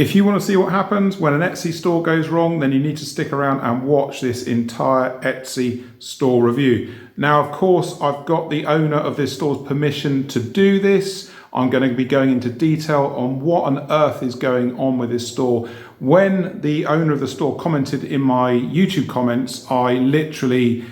If you want to see what happens when an Etsy store goes wrong, then you need to stick around and watch this entire Etsy store review. Now, of course, I've got the owner of this store's permission to do this. I'm going to be going into detail on what on earth is going on with this store. When the owner of the store commented in my YouTube comments, I literally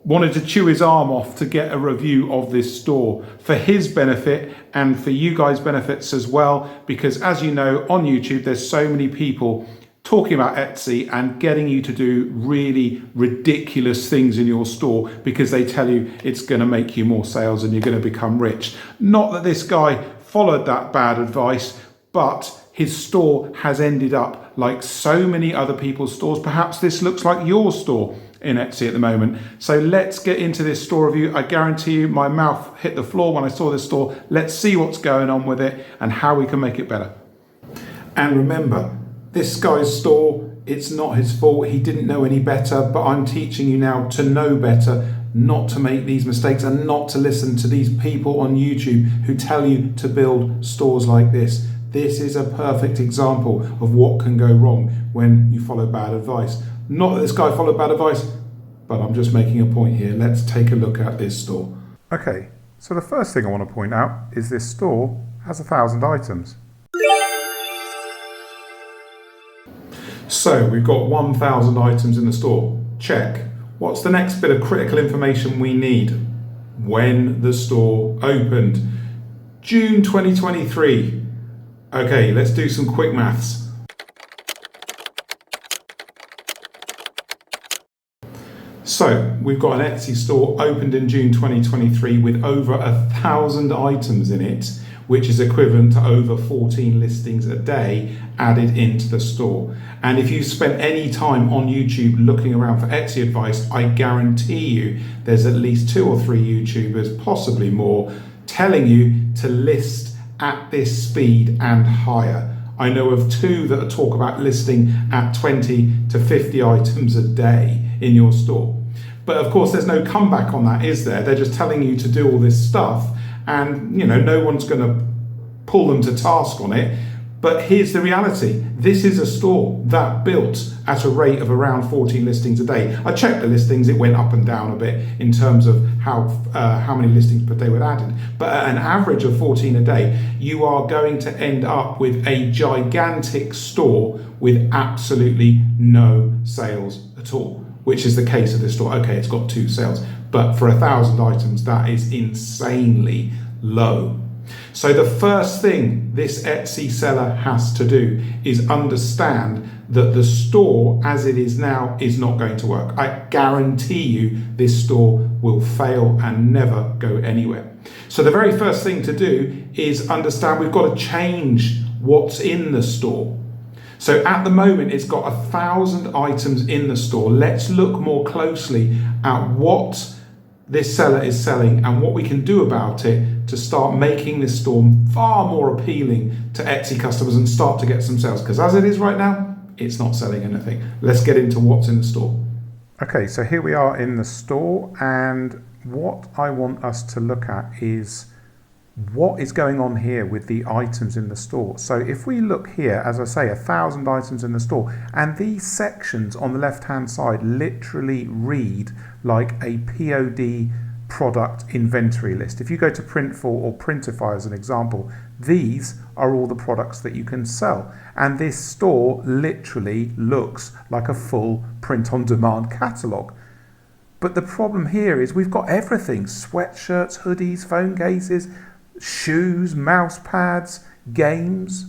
wanted to chew his arm off to get a review of this store for his benefit and for you guys' benefits as well, because as you know, on YouTube there's so many people talking about Etsy and getting you to do really ridiculous things in your store because they tell you it's going to make you more sales and you're going to become rich. Not that this guy followed that bad advice, but his store has ended up like so many other people's stores. Perhaps this looks like your store in Etsy at the moment. So let's get into this store review. I guarantee you my mouth hit the floor when I saw this store. Let's see what's going on with it and how we can make it better. And remember, this guy's store, it's not his fault. He didn't know any better, but I'm teaching you now to know better, not to make these mistakes and not to listen to these people on YouTube who tell you to build stores like this. This is a perfect example of what can go wrong when you follow bad advice. Not that this guy followed bad advice, but I'm just making a point here. Let's take a look at this store. Okay, so the first thing I want to point out is this store has 1,000 items. So we've got 1,000 items in the store. Check. What's the next bit of critical information we need? When the store opened. June 2023. Okay, let's do some quick maths. So we've got an Etsy store opened in June 2023 with over 1,000 items in it, which is equivalent to over 14 listings a day added into the store. And if you've spent any time on YouTube looking around for Etsy advice, I guarantee you there's at least 2 or 3 YouTubers, possibly more, telling you to list at this speed and higher. I know of 2 that talk about listing at 20 to 50 items a day in your store. But of course, there's no comeback on that, is there? They're just telling you to do all this stuff and, you know, no one's going to pull them to task on it. But here's the reality. This is a store that built at a rate of around 14 listings a day. I checked the listings, it went up and down a bit in terms of how many listings per day were added. But at an average of 14 a day, you are going to end up with a gigantic store with absolutely no sales at all, which is the case of this store. Okay, it's got 2 sales, but for 1,000 items, that is insanely low. So the first thing this Etsy seller has to do is understand that the store as it is now is not going to work. I guarantee you this store will fail and never go anywhere. So the very first thing to do is understand we've got to change what's in the store. So at the moment, it's got 1,000 items in the store. Let's look more closely at what this seller is selling and what we can do about it to start making this store far more appealing to Etsy customers and start to get some sales. Because as it is right now, it's not selling anything. Let's get into what's in the store. Okay, so here we are in the store, and what I want us to look at is what is going on here with the items in the store. So if we look here, as I say, 1,000 items in the store, and these sections on the left hand side literally read like a POD product inventory list. If you go to Printful or Printify as an example, these are all the products that you can sell. And this store literally looks like a full print-on-demand catalogue. But the problem here is we've got everything: sweatshirts, hoodies, phone cases, shoes, mouse pads, games.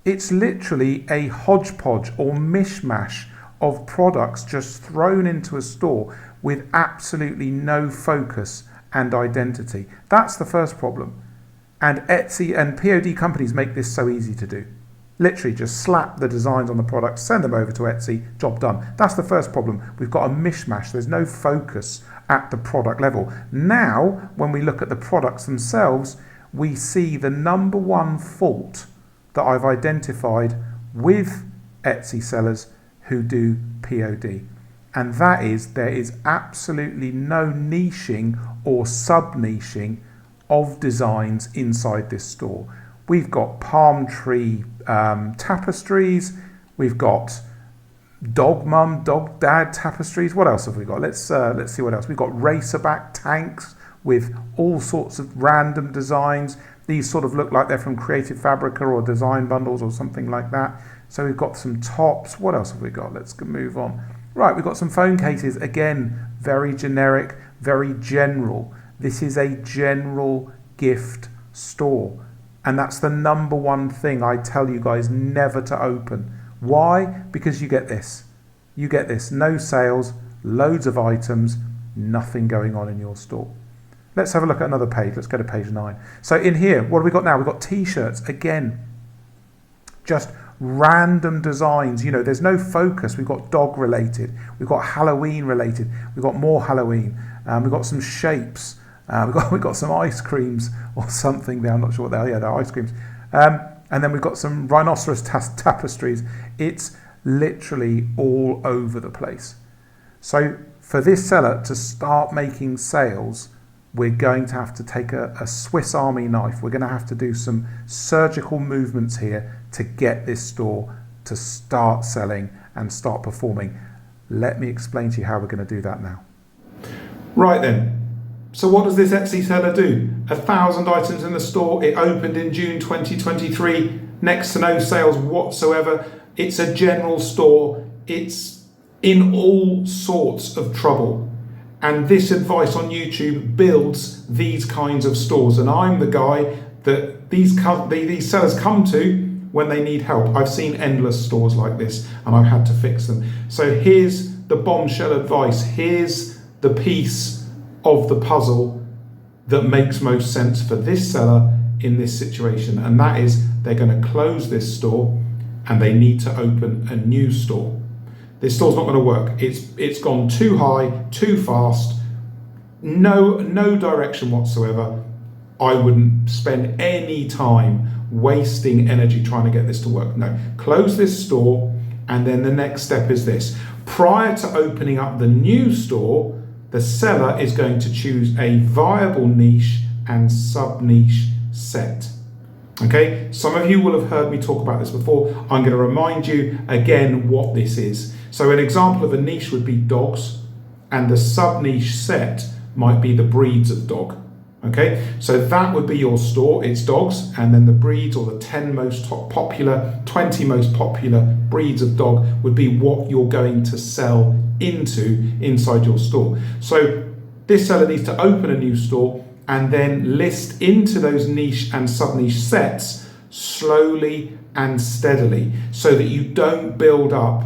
It's literally a hodgepodge or mishmash of products just thrown into a store with absolutely no focus and identity. That's the first problem. And Etsy and POD companies make this so easy to do. Literally just slap the designs on the products, send them over to Etsy, job done. That's the first problem. We've got a mishmash. There's no focus at the product level. Now, when we look at the products themselves, we see the number one fault that I've identified with Etsy sellers who do POD. And that is, there is absolutely no niching or sub-niching of designs inside this store. We've got palm tree tapestries. We've got dog mum, dog dad tapestries. What else have we got? Let's see what else. We've got racerback tanks with all sorts of random designs. These sort of look like they're from Creative Fabrica or Design Bundles or something like that. So we've got some tops. What else have we got? Let's move on. Right, we've got some phone cases. Again, very generic, very general. This is a general gift store. And that's the number one thing I tell you guys never to open. Why? Because you get this. You get this. No sales, loads of items, nothing going on in your store. Let's have a look at another page. Let's go to page 9. So in here, what have we got now? We've got t-shirts. Again, just random designs. You know, there's no focus. We've got dog related. We've got Halloween related. We've got more Halloween. We've got some shapes. We've got some ice creams or something there. I'm not sure what they are. Yeah, they're ice creams. And then we've got some rhinoceros tapestries. It's literally all over the place. So for this seller to start making sales, we're going to have to take a Swiss Army knife. We're going to have to do some surgical movements here to get this store to start selling and start performing. Let me explain to you how we're going to do that now. Right then. So what does this Etsy seller do? 1,000 items in the store. It opened in June 2023. Next to no sales whatsoever. It's a general store. It's in all sorts of trouble. And this advice on YouTube builds these kinds of stores. And I'm the guy that these sellers come to when they need help. I've seen endless stores like this and I've had to fix them. So here's the bombshell advice. Here's the piece of the puzzle that makes most sense for this seller in this situation. And that is they're going to close this store and they need to open a new store. This store's not going to work. It's gone too high, too fast, no direction whatsoever. I wouldn't spend any time wasting energy trying to get this to work. No, close this store, and then the next step is this. Prior to opening up the new store, the seller is going to choose a viable niche and sub-niche set. Okay, some of you will have heard me talk about this before. I'm going to remind you again what this is. So an example of a niche would be dogs, and the sub-niche set might be the breeds of dog. Okay, so that would be your store. It's dogs, and then the breeds, or the 10 most popular, 20 most popular breeds of dog would be what you're going to sell inside your store. So this seller needs to open a new store and then list into those niche and sub-niche sets slowly and steadily, so that you don't build up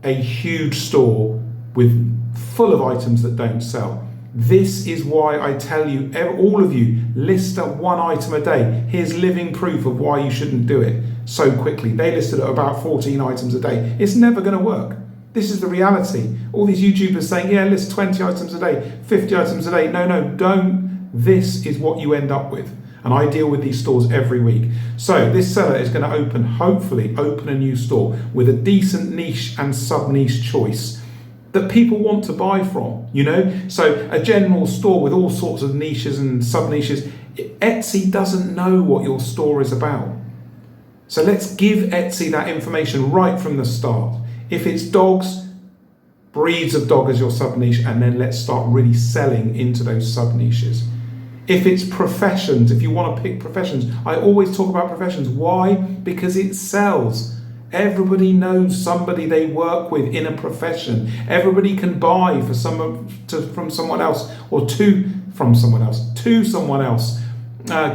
a huge store with full of items that don't sell. This is why I tell you, all of you, list at one item a day. Here's living proof of why you shouldn't do it so quickly. They listed at about 14 items a day. It's never going to work. This is the reality. All these YouTubers saying, yeah, list 20 items a day, 50 items a day. No, don't. This is what you end up with. And I deal with these stores every week. So this seller is going to hopefully open a new store with a decent niche and sub-niche choice that people want to buy from, you know? So a general store with all sorts of niches and sub-niches, Etsy doesn't know what your store is about. So let's give Etsy that information right from the start. If it's dogs, breeds of dog as your sub-niche, and then let's start really selling into those sub-niches. If it's professions, if you want to pick professions, I always talk about professions. Why? Because it sells. Everybody knows somebody they work with in a profession. Everybody can buy from someone else, or from someone else,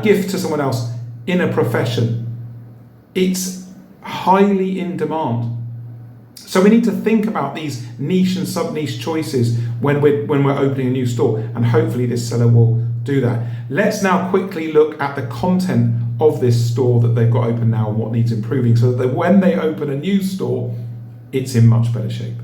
gift to someone else in a profession. It's highly in demand. So we need to think about these niche and sub-niche choices when we're opening a new store, and hopefully this seller will do that. Let's now quickly look at the content of this store that they've got open now and what needs improving, so that when they open a new store, it's in much better shape.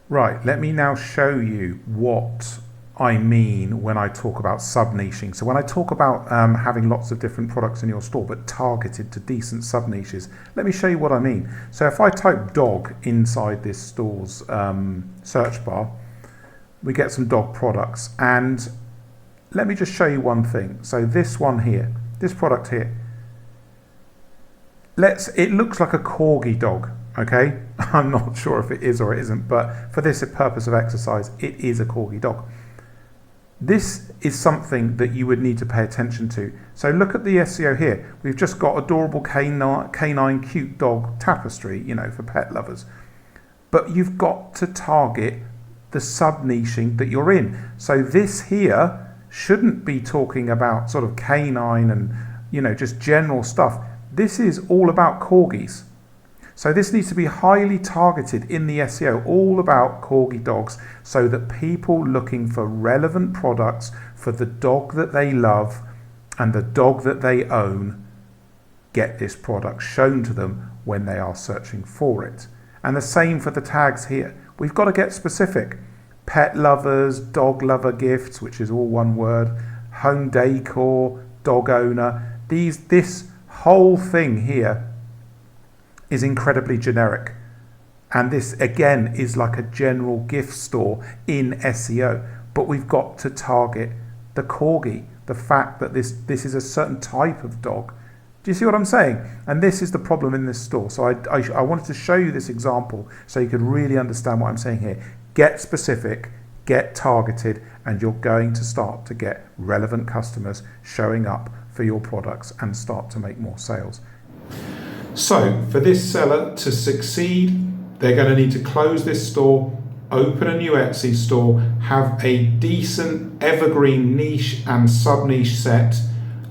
Right, let me now show you what I mean when I talk about sub-niching. So when I talk about having lots of different products in your store but targeted to decent sub-niches, let me show you what I mean. So if I type dog inside this store's search bar, we get some dog products, and let me just show you one thing. So this one here, this product here, it looks like a corgi dog, okay? I'm not sure if it is or it isn't, but for this purpose of exercise, it is a corgi dog. This is something that you would need to pay attention to. So look at the SEO here. We've just got adorable canine cute dog tapestry, for pet lovers. But you've got to target the sub-niching that you're in. So this here shouldn't be talking about sort of canine and, just general stuff. This is all about corgis. So this needs to be highly targeted in the SEO, all about corgi dogs, so that people looking for relevant products for the dog that they love and the dog that they own get this product shown to them when they are searching for it. And the same for the tags here. We've got to get specific. Pet lovers, dog lover gifts, which is all one word, home decor, dog owner. This whole thing here is incredibly generic. And this again is like a general gift store in SEO. But we've got to target the corgi, the fact that this is a certain type of dog. Do you see what I'm saying? And this is the problem in this store. So I wanted to show you this example so you could really understand what I'm saying here. Get specific, get targeted, and you're going to start to get relevant customers showing up for your products and start to make more sales. So for this seller to succeed, they're going to need to close this store, open a new Etsy store, have a decent evergreen niche and sub-niche set,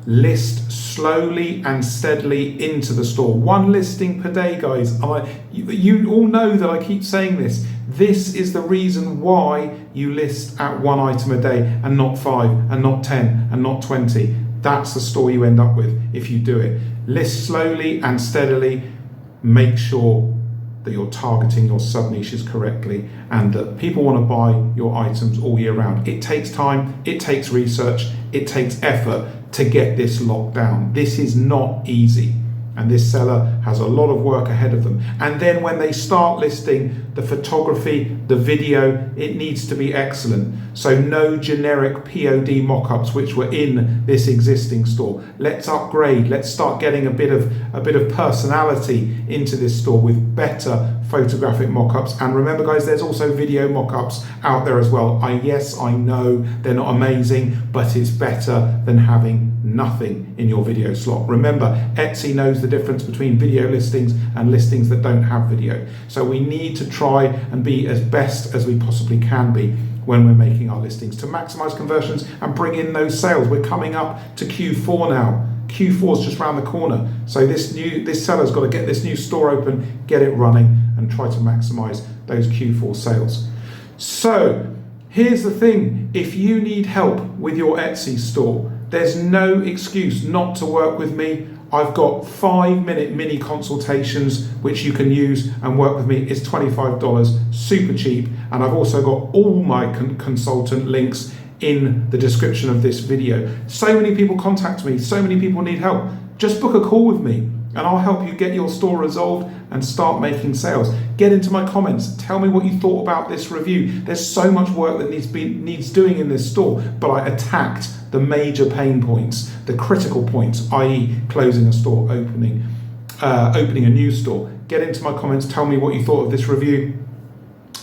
list slowly and steadily into the store. One listing per day, guys. You all know that I keep saying this. This is the reason why you list at one item a day and not 5 and not 10 and not 20. That's the store you end up with if you do it. List slowly and steadily. Make sure that you're targeting your sub-niches correctly and that people want to buy your items all year round. It takes time, it takes research, it takes effort to get this locked down. This is not easy, and this seller has a lot of work ahead of them. And then when they start listing, the photography, the video, it needs to be excellent. So no generic POD mock-ups which were in this existing store. Let's upgrade. Let's start getting a bit of personality into this store with better photographic mock-ups. And remember, guys, there's also video mock-ups out there as well. Yes, I know they're not amazing, but it's better than having nothing in your video slot. Remember, Etsy knows the difference between video listings and listings that don't have video. So we need to try and be as best as we possibly can be when we're making our listings to maximize conversions and bring in those sales. We're coming up to Q4 now. Q4 is just around the corner. So this seller's got to get this new store open, get it running, and try to maximize those Q4 sales. So here's the thing. If you need help with your Etsy store, there's no excuse not to work with me. I've got 5-minute mini consultations which you can use and work with me. It's $25, super cheap. And I've also got all my consultant links in the description of this video. So many people contact me, so many people need help. Just book a call with me and I'll help you get your store resolved and start making sales. Get into my comments, tell me what you thought about this review. There's so much work that needs doing in this store, but I attacked the major pain points, the critical points, i.e. closing a store, opening a new store. Get into my comments, tell me what you thought of this review.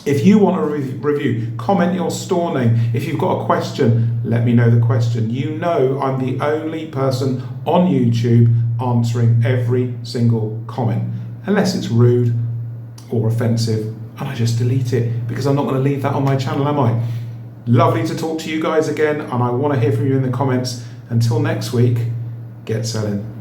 If you want a review, comment your store name. If you've got a question, let me know the question. You know I'm the only person on YouTube answering every single comment, unless it's rude or offensive, and I just delete it because I'm not going to leave that on my channel, am I? Lovely to talk to you guys again, and I want to hear from you in the comments. Until next week, get selling.